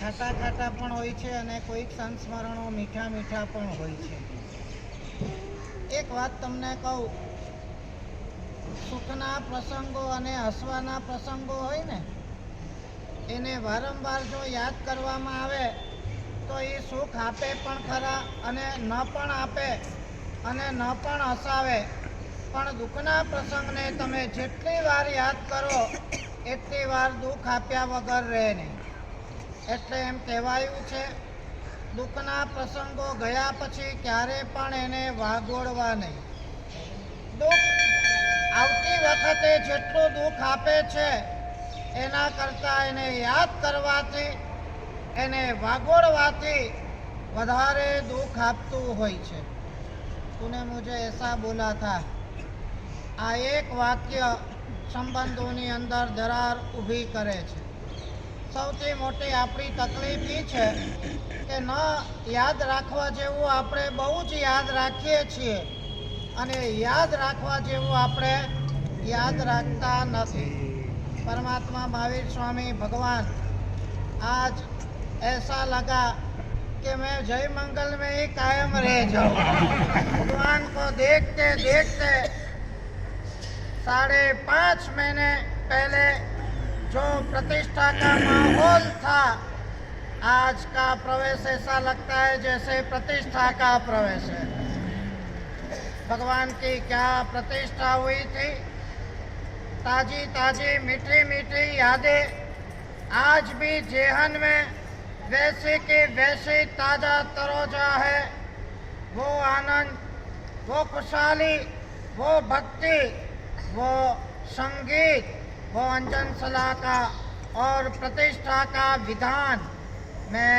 ખાટા ખાટા પણ હોય છે અને કોઈક સંસ્મરણો મીઠા મીઠા પણ હોય છે. એક વાત તમને કહું, સુખના પ્રસંગો અને હસવાના પ્રસંગો હોય ને, એને વારંવાર જો યાદ કરવામાં આવે તો એ સુખ આપે પણ ખરા અને ન પણ આપે અને ન પણ હસાવે. પણ દુઃખના પ્રસંગને તમે જેટલી વાર યાદ કરો એટલી વાર દુઃખ આપ્યા વગર રહે નહીં. એટલે એમ કહેવાયું છે, દુઃખના પ્રસંગો ગયા પછી ક્યારે પણ એને વાગોળવા નહીં. દુઃખ આવતી વખતે જેટલું દુઃખ આપે છે એના કરતાં એને યાદ કરવાથી, એને વાગોળવાથી વધારે દુઃખ આપતું હોય છે. तूने मुझे ऐसा बोला था, આ એક વાક્ય સંબંધોની અંદર દરાર ઊભી કરે છે. સૌથી મોટી આપણી તકલીફ એ છે કે ન યાદ રાખવા જેવું આપણે બહુ જ યાદ રાખીએ છીએ અને યાદ રાખવા જેવું આપણે યાદ રાખતા નથી. परमात्मा महावीर स्वामी भगवान, आज ऐसा लगा कि मैं जय मंगल में ही कायम रह जाऊं. भगवान को देखते देखते 5.5 महीने पहले जो प्रतिष्ठा का माहौल था, आज का प्रवेश ऐसा लगता है जैसे प्रतिष्ठा का प्रवेश है. भगवान की क्या प्रतिष्ठा हुई थी. ताजी ताजी मीठी मीठी यादें आज भी जेहन में वैसे के वैसे ताज़ा तरोजा है. वो आनंद, वो खुशहाली, वो भक्ति, वो संगीत, वो अंजन सलाह का और प्रतिष्ठा का विधान. मैं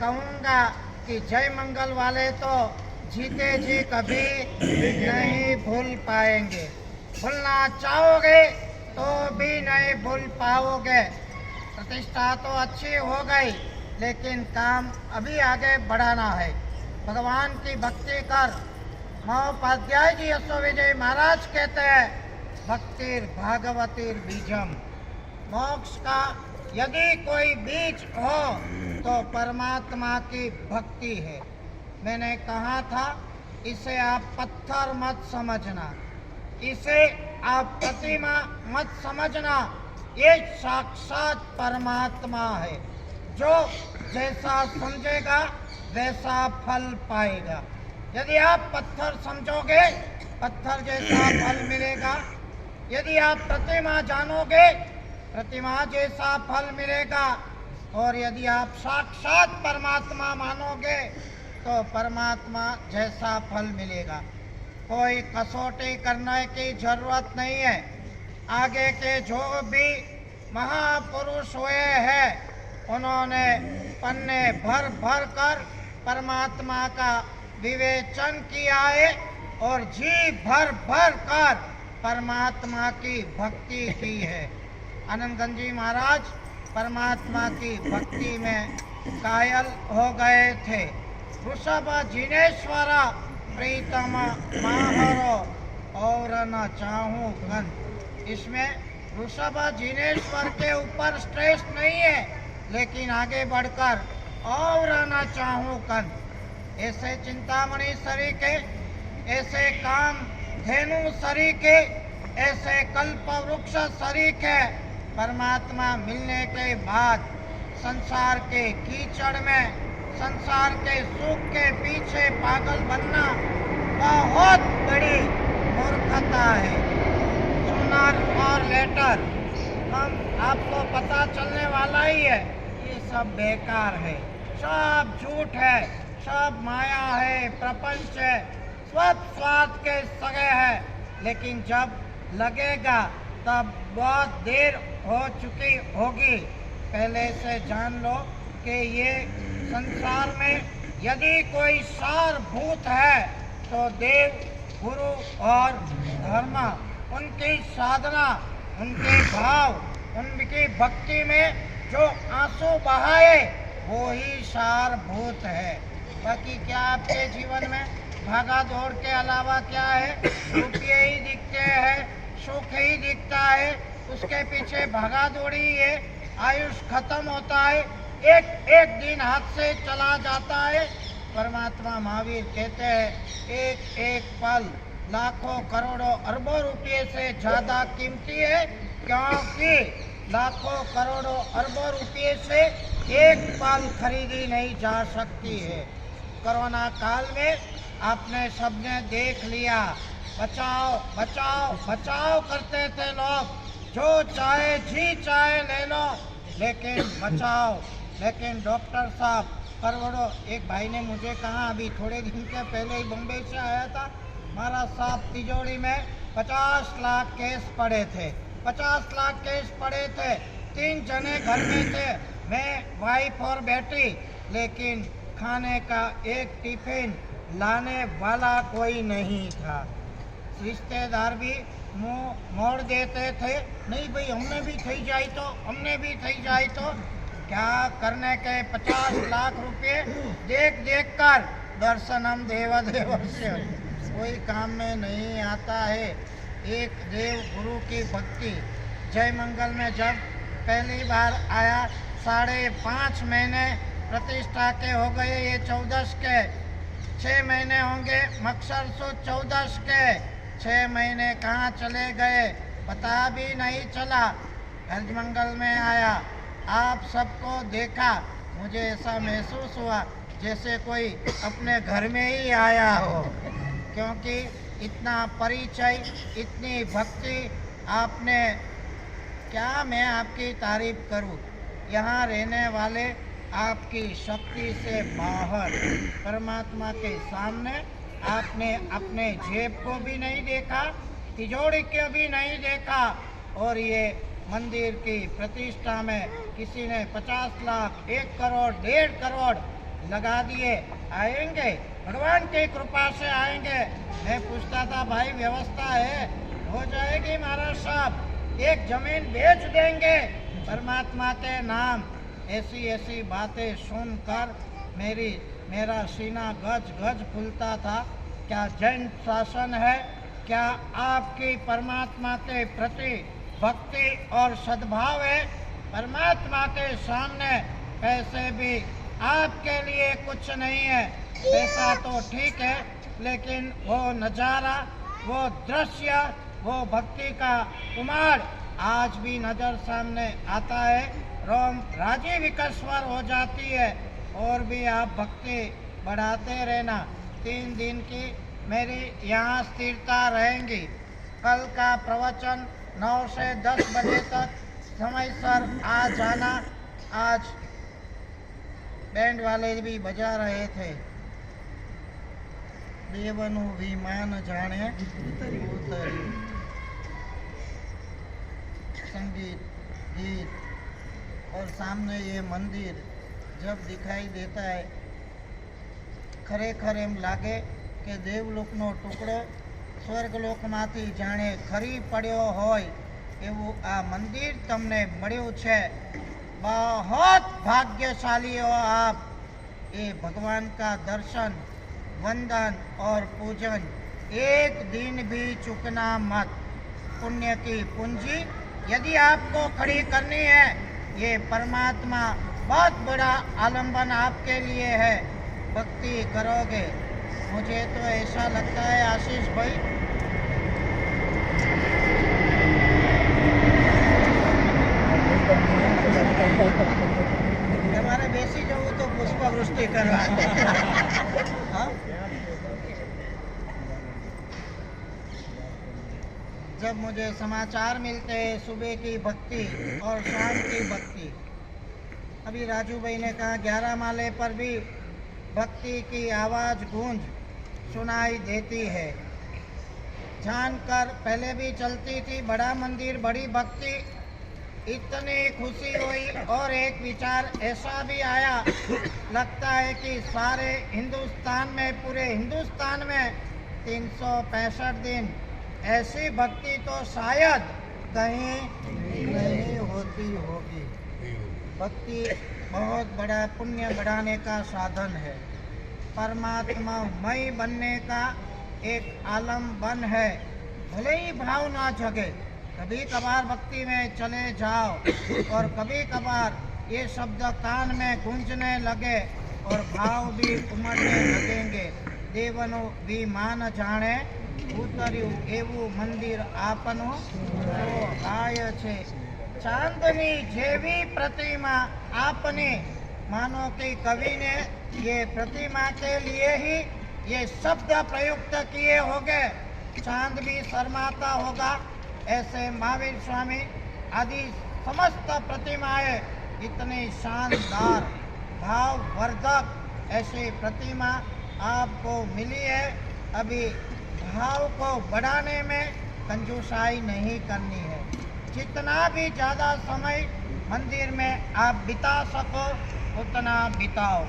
कहूँगा कि जय मंगल वाले तो जीते जी कभी नहीं भूल पाएंगे. भूलना चाहोगे तो भी नहीं भूल पाओगे. प्रतिष्ठा तो अच्छी हो गई, लेकिन काम अभी आगे बढ़ाना है. भगवान की भक्ति कर. महोपाध्याय जी यशो विजय महाराज कहते हैं, भक्तिर भागवतीर बीजम. मोक्ष का यदि कोई बीज हो तो परमात्मा की भक्ति है. मैंने कहा था, इसे आप पत्थर मत समझना, इसे आप प्रतिमा मत समझना. ये साक्षात परमात्मा है. जो जैसा समझेगा वैसा फल पाएगा. यदि आप पत्थर समझोगे, पत्थर जैसा फल मिलेगा. यदि आप प्रतिमा जानोगे, प्रतिमा जैसा फल मिलेगा. और यदि आप साक्षात परमात्मा मानोगे तो परमात्मा जैसा फल मिलेगा. कोई कसौटी करने की जरूरत नहीं है. आगे के जो भी महापुरुष हुए हैं, उन्होंने पन्ने भर भर कर परमात्मा का विवेचन किया है और जी भर भर कर परमात्मा की भक्ति की है. आनंदगंज जी महाराज परमात्मा की भक्ति में कायल हो गए थे. ऋषभ जिनेश्वर प्रीतम माहरो और न चाहूं गन. इसमें ऋषभ जिनेश्वर के ऊपर स्ट्रेस नहीं है, लेकिन आगे बढ़कर और न चाहूं कन. ऐसे चिंतामणि सरीखे, ऐसे काम धेनु सरीखे, ऐसे कल्प वृक्ष सरीखे परमात्मा मिलने के बाद संसार के कीचड़ में, संसार के सुख के पीछे पागल बनना बहुत बड़ी मूर्खता है. सुनर और लेटर हम आपको पता चलने वाला ही है, ये सब बेकार है, सब झूठ है, सब माया है, प्रपंच है, सब स्वार्थ के सगे है. लेकिन जब लगेगा तब बहुत देर हो चुकी होगी. पहले से जान लो कि ये संसार में यदि कोई सारभूत है तो देव, गुरु और धर्म, उनकी साधना, उनके भाव, उनकी भक्ति में जो आंसू बहाए वो ही सारभूत है. बाकी क्या आपके जीवन में भागा दौड़ के अलावा क्या है? रुपये ही दिखते हैं, सुख ही दिखता है, उसके पीछे भागा दौड़ी है, आयुष खत्म होता है, एक एक दिन हाथ से चला जाता है। परमात्मा महावीर कहते हैं एक एक पल लाखों करोड़ों अरबों रुपये से ज्यादा कीमती है, क्योंकि लाखों करोड़ों अरबों रुपये से एक पल खरीदी नहीं जा सकती है। कोरोना काल में आपने सबने देख लिया, बचाओ बचाओ बचाओ करते थे लोग, जो चाहे जी चाहे ले लो, लेकिन बचाओ। लेकिन डॉक्टर साहब करोड़ों, एक भाई ने मुझे कहा अभी थोड़े दिन के पहले ही बम्बई से आया था, महाराज साहब तिजोरी में 50 लाख केस पड़े थे, 50 लाख केस पड़े थे, 3 जने घर में थे, मैं वाइफ और बेटी, लेकिन खाने का एक टिफिन लाने वाला कोई नहीं था। रिश्तेदार भी मुंह मोड़ देते थे, नहीं भाई हमने भी थी जाए तो, हमने भी थी जाए तो। क्या करने के 50 लाख रुपए देख देख कर दर्शनम देव देवस्य कोई काम में नहीं आता है। एक देव गुरु की भक्ति। जय मंगल में जब पहली बार आया, 5.5 महीने प्रतिष्ठा के हो गए, ये 14 के 6 महीने होंगे, मक्सर सो 14 के 6 महीने कहाँ चले गए पता भी नहीं चला। हरमंगल में आया, आप सबको देखा, मुझे ऐसा महसूस हुआ जैसे कोई अपने घर में ही आया हो, क्योंकि इतना परिचय, इतनी भक्ति आपने, क्या मैं आपकी तारीफ करूं। यहाँ रहने वाले आपकी शक्ति से बाहर, परमात्मा के सामने आपने अपने जेब को भी नहीं देखा, तिजोरी को भी नहीं देखा, और ये मंदिर की प्रतिष्ठा में किसी ने 50 लाख, 1 करोड़, 1.5 करोड़ लगा दिए। आएंगे, भगवान की कृपा से आएंगे। मैं पूछता था भाई व्यवस्था है, हो जाएगी महाराज साहब, एक जमीन बेच देंगे परमात्मा के नाम। ऐसी ऐसी बातें सुनकर मेरा सीना गज गज फूलता था। क्या जैन शासन है, क्या आपकी परमात्मा के प्रति भक्ति और सद्भाव है। परमात्मा के सामने पैसे भी आपके लिए कुछ नहीं है, पैसा तो ठीक है, लेकिन वो नज़ारा, वो दृश्य, वो भक्ति का उमड़ आज भी नज़र सामने आता है। रोम राजी विकस्वर हो जाती है, और भी आप भक्ति बढ़ाते रहना। 3 दिन की मेरी यहाँ स्थिरता रहेंगी। कल का प्रवचन 9 से 10 बजे तक समयसर आ जाना। आज बैंड वाले भी बजा रहे थे, देवनु विमान जाने उतरी। संगीत, गीत और सामने ये मंदिर जब दिखाई देता है, खरेखर एम लागे કે દેવલોકનો ટુકડો સ્વર્ગલોકમાંથી જાણે ખરી પડ્યો હોય એવું આ મંદિર તમને મળ્યું છે। बहुत भाग्यशाली हो आप। ये भगवान का दर्शन, वंदन और पूजन एक दिन भी चूकना मत। पुण्य की पूंजी यदि आपको खड़ी करनी है, ये परमात्मा बहुत बड़ा आलम्बन आपके लिए है। भक्ति करोगे, मुझे तो ऐसा लगता है आशीष भाई, हमारे बेसी जो तो पुष्पवृष्टि करवा जब मुझे समाचार मिलते हैं सुबह की भक्ति और शाम की भक्ति। अभी राजू भाई ने कहा 11 माले पर भी भक्ति की आवाज़ गूंज सुनाई देती है। जानकर पहले भी चलती थी, बड़ा मंदिर, बड़ी भक्ति, इतनी खुशी हुई। और एक विचार ऐसा भी आया, लगता है कि सारे हिंदुस्तान में, पूरे हिंदुस्तान में 365 दिन ऐसी भक्ति तो शायद कहीं नहीं होती होगी। भक्ति बहुत बड़ा पुण्य बढ़ाने का साधन है, परमात्मामय बनने का एक आलम्बन है। भले ही भाव ना जगे, कभी कभार भक्ति में चले जाओ और कभी कभार ये शब्द कान में गूंजने लगे और भाव भी उमड़ने लगेंगे। देवनो भी मान जाने उतर्યું એવું મંદિર આપનું તો આય છે। चांदनी जेवी प्रतिमा आपने, मानो कि कवि ने ये प्रतिमा के लिए ही ये शब्द प्रयुक्त किए होंगे। चांद भी शर्माता होगा। ऐसे महावीर स्वामी आदि समस्त प्रतिमाएं इतनी शानदार भाववर्धक ऐसी प्रतिमा आपको मिली है। अभी भाव को बढ़ाने में कंजूसाई नहीं करनी है। जितना भी ज़्यादा समय मंदिर में आप बिता सको उतना बिताओ।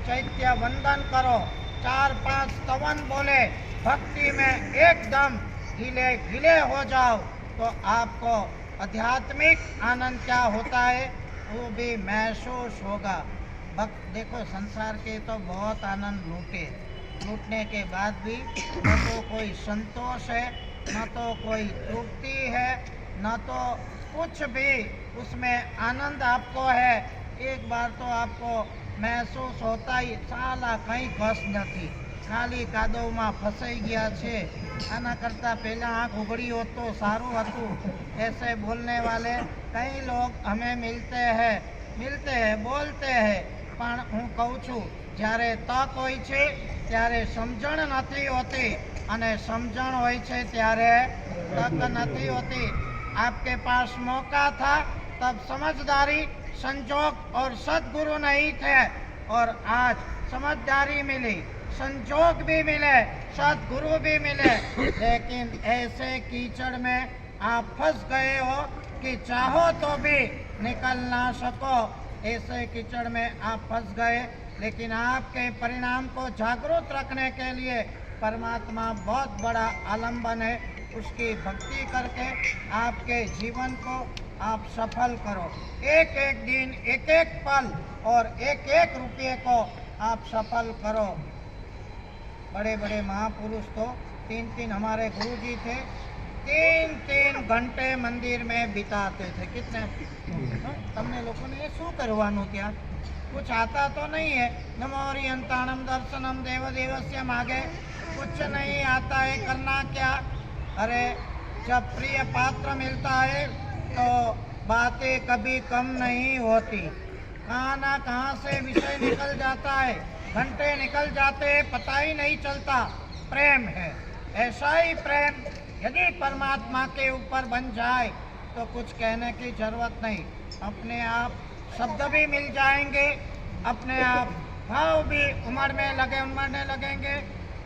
चैत्य वंदन करो, 4-5 स्तवन बोले, भक्ति में एकदम हिले हिले हो जाओ तो आपको आध्यात्मिक आनंद क्या होता है वो भी महसूस होगा। देखो संसार के तो बहुत आनंद लूटने के बाद भी न तो कोई संतोष है, न तो कोई तृप्ति है, न तो कुछ भी उसमें आनंद आपको है। एक बार तो आपको महसूस होता ही साला कहीं कस नहीं, खाली कादव में फसाई गया छे, आना करता पहला आँख उगड़ी हो तो सारू हतु। ऐसे बोलने वाले कई लोग हमें मिलते हैं, बोलते हैं। पण हूँ कहूँ छूँ જ્યારે તક હોય છે ત્યારે સમજણ નથી હોતી અને સમજણ હોય છે ત્યારે તક નથી होती। आपके पास मौका था तब समझदारी, संजोग और सद्गुरु नहीं थे और आज समझदारी मिली, संजोग भी मिले, सद्गुरु भी मिले, लेकिन ऐसे कीचड़ में आप फंस गए हो कि चाहो तो भी निकल ना सको। ऐसे कीचड़ में आप फंस गए, लेकिन आपके परिणाम को जागरूक रखने के लिए परमात्मा बहुत बड़ा आलम्बन है। उसकी भक्ति करके आपके जीवन को आप सफल करो। एक एक दिन, एक एक पल और एक एक रुपये को आप सफल करो। बड़े बड़े महापुरुष तो 3-3 हमारे गुरुजी थे, 3-3 घंटे मंदिर में बिताते थे। कितने तमने लोगों ने शू करवानु क्या? कुछ आता तो नहीं है। नमोरियंताणम दर्शनम देव देवस्य मागे कुछ नहीं आता है, करना क्या? अरे जब प्रिय पात्र मिलता है तो बातें कभी कम नहीं होती। कहाँ ना कहाँ से विषय निकल जाता है, घंटे निकल जाते हैं, पता ही नहीं चलता। प्रेम है, ऐसा ही प्रेम यदि परमात्मा के ऊपर बन जाए तो कुछ कहने की जरूरत नहीं। अपने आप शब्द भी मिल जाएंगे, अपने आप भाव भी उमड़ने लगेंगे,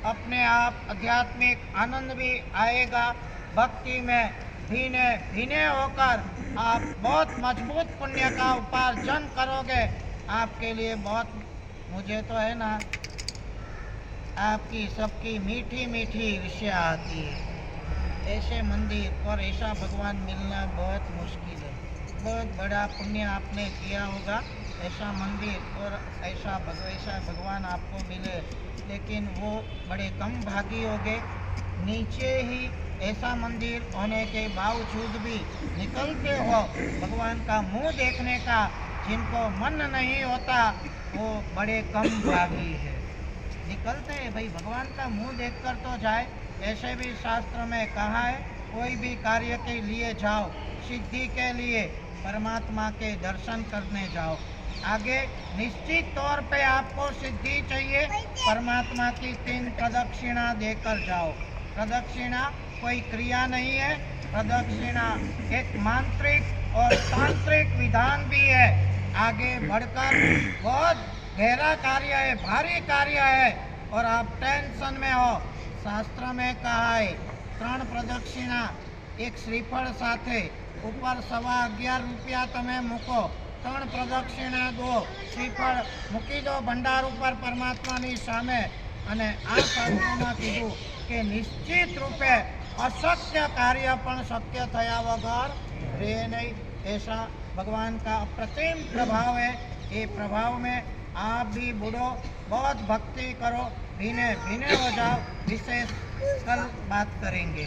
अपने आप आध्यात्मिक आनंद भी आएगा। भक्ति में धीरे धीरे होकर आप बहुत मजबूत पुण्य का उपार्जन करोगे। आपके लिए बहुत, मुझे तो है ना आपकी सबकी मीठी मीठी विषय आती है। ऐसे मंदिर और ऐसा भगवान मिलना बहुत मुश्किल है। बहुत बड़ा पुण्य आपने किया होगा, ऐसा मंदिर और ऐसा भगवान आपको मिले, लेकिन वो बड़े कम भागी होंगे। नीचे ही ऐसा मंदिर होने के बावजूद भी निकलते हो भगवान का मुंह देखने का, जिनको मन नहीं होता वो बड़े कम भागी है। निकलते हैं भाई, भगवान का मुंह देखकर तो जाए। ऐसे भी शास्त्र में कहा है, कोई भी कार्य के लिए जाओ, सिद्धि के लिए परमात्मा के दर्शन करने जाओ। आगे निश्चित तौर पे आपको सिद्धि चाहिए, परमात्मा की 3 प्रदक्षिणा देकर जाओ। प्रदक्षिणा कोई क्रिया नहीं है, प्रदक्षिणा एक मांत्रिक और तांत्रिक विधान भी है। आगे बढ़कर बहुत गहरा कार्य है, भारी कार्य है और आप टेंशन में हो। शास्त्र में कहा है 3 प्रदक्षिणा, एक श्रीफल साथे ऊपर 11.25 રૂપિયા તમે મૂકો, 3 પ્રદક્ષિણા દો, શ્રીફળ મૂકી દો ભંડાર ઉપર પરમાત્માની સામે। અને આ શાસ્ત્રોમાં કીધું કે નિશ્ચિત રૂપે અશક્ય કાર્ય પણ શક્ય થયા વગર રહે નહીં। ऐसा भगवान का अप्रतिम प्रभाव है। ये प्रभाव में आप भी बुढ़ो, बहुत भक्ति करो, धीरे धीरे हो जाओ। विशेष कल बात करेंगे।